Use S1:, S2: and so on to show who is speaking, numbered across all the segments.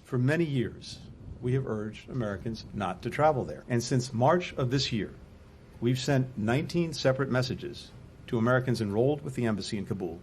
S1: For many years, we have urged Americans not to travel there. And since March of this year, we've sent 19 separate messages to Americans enrolled with the embassy in Kabul,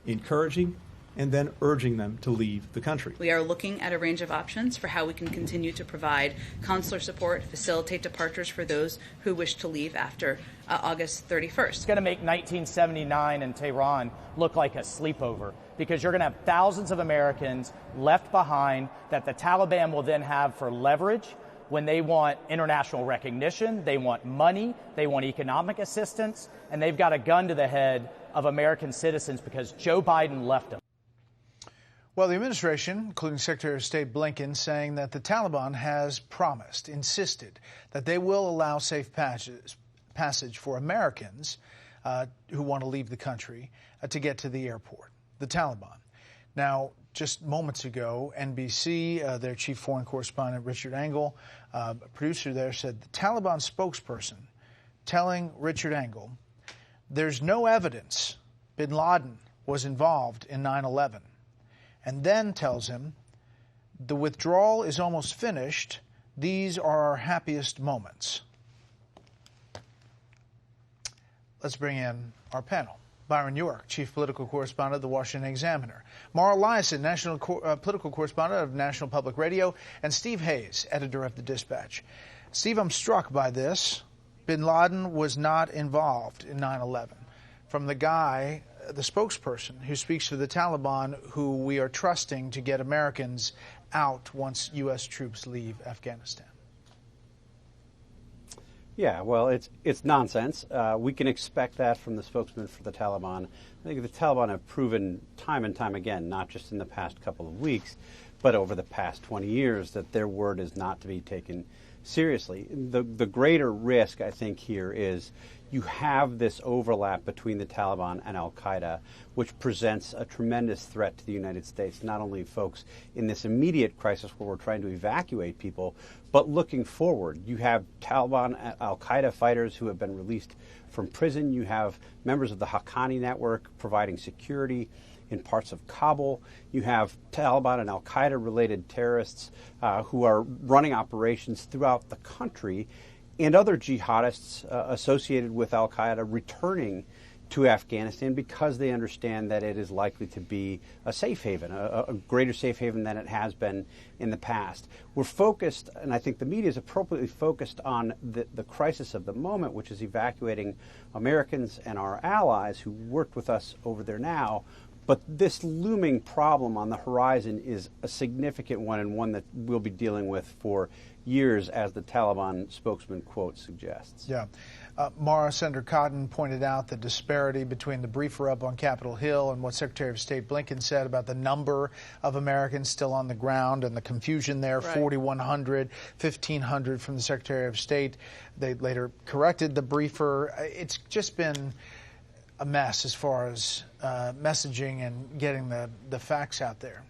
S1: encouraging and then urging them to leave the country.
S2: We are looking at a range of options for how we can continue to provide consular support, facilitate departures for those who wish to leave after August 31st.
S3: It's going to make 1979 in Tehran look like a sleepover, because you're going to have thousands of Americans left behind that the Taliban will then have for leverage when they want international recognition, they want money, they want economic assistance, and they've got a gun to the head of American citizens because Joe Biden left them.
S4: Well, the administration, including Secretary of State Blinken, saying that the Taliban has promised, insisted, that they will allow safe passage for Americans who want to leave the country to get to the airport. The Taliban. Now, just moments ago, NBC, their chief foreign correspondent, Richard Engel, producer there, said the Taliban spokesperson telling Richard Engel, there's no evidence bin Laden was involved in 9/11. And then tells him, the withdrawal is almost finished. These are our happiest moments. Let's bring in our panel. Byron York, chief political correspondent of the Washington Examiner. Mara Liasson, national political correspondent of National Public Radio. And Steve Hayes, editor of the Dispatch. Steve, I'm struck by this. Bin Laden was not involved in 9/11. From the guy, the spokesperson who speaks for the Taliban, who we are trusting to get Americans out once U.S. troops leave Afghanistan.
S5: Yeah, well, it's nonsense. We can expect that from the spokesman for the Taliban. I think the Taliban have proven time and time again, not just in the past couple of weeks, but over the past 20 years, that their word is not to be taken seriously. The greater risk, I think, here is you have this overlap between the Taliban and al-Qaeda, which presents a tremendous threat to the United States, not only folks in this immediate crisis where we're trying to evacuate people, but looking forward. You have Taliban, al-Qaeda fighters who have been released from prison. You have members of the Haqqani network providing security in parts of Kabul. You have Taliban and al-Qaeda related terrorists who are running operations throughout the country, and other jihadists associated with al-Qaeda returning to Afghanistan because they understand that it is likely to be a safe haven, a greater safe haven than it has been in the past. We're focused, and I think the media is appropriately focused on the crisis of the moment, which is evacuating Americans and our allies who worked with us over there now. But this looming problem on the horizon is a significant one, and one that we'll be dealing with for years, as the Taliban spokesman quote suggests.
S4: Yeah. Mara, Senator Cotton pointed out the disparity between the briefer up on Capitol Hill and what Secretary of State Blinken said about the number of Americans still on the ground and the confusion there, right. 4,100, 1,500 from the Secretary of State. They later corrected the briefer. It's just been a mess as far as messaging and getting the facts out there.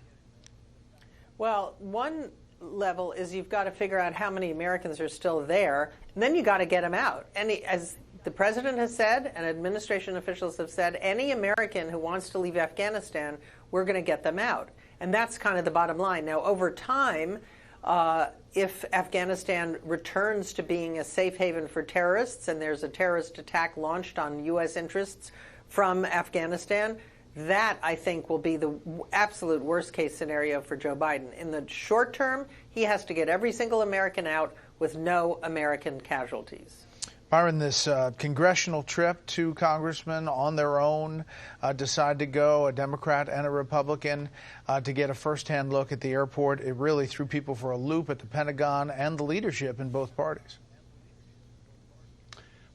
S6: Well, one level is you've got to figure out how many Americans are still there, and then you got to get them out. And as the president has said, and administration officials have said, any American who wants to leave Afghanistan, we're going to get them out. And that's kind of the bottom line. Now, over time, if Afghanistan returns to being a safe haven for terrorists, and there's a terrorist attack launched on U.S. interests from Afghanistan, that, I think, will be the absolute worst-case scenario for Joe Biden. In the short term, he has to get every single American out with no American casualties.
S4: Byron, this congressional trip, two congressmen on their own decide to go, a Democrat and a Republican, to get a firsthand look at the airport. It really threw people for a loop at the Pentagon and the leadership in both parties.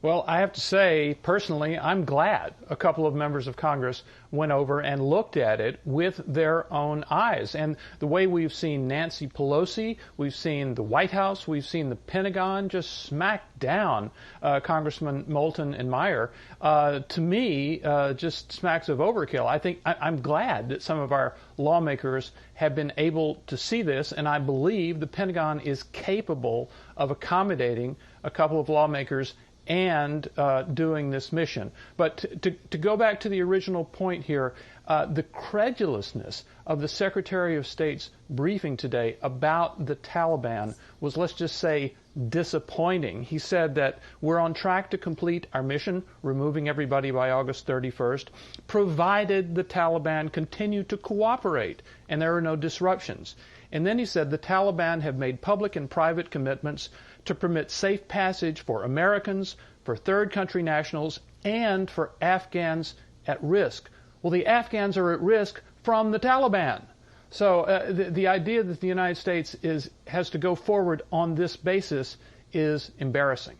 S7: Well, I have to say, personally, I'm glad a couple of members of Congress went over and looked at it with their own eyes. And the way we've seen Nancy Pelosi, we've seen the White House, we've seen the Pentagon just smack down Congressman Moulton and Meyer, to me, just smacks of overkill. I think I'm glad that some of our lawmakers have been able to see this, and I believe the Pentagon is capable of accommodating a couple of lawmakers and doing this mission. But to go back to the original point here, the credulousness of the Secretary of State's briefing today about the Taliban was, let's just say, disappointing. He said that we're on track to complete our mission, removing everybody by August 31st, provided the Taliban continue to cooperate and there are no disruptions. And then he said the Taliban have made public and private commitments to permit safe passage for Americans, for third country nationals, and for Afghans at risk. Well, the Afghans are at risk from the Taliban. So the idea that the United States has to go forward on this basis is embarrassing.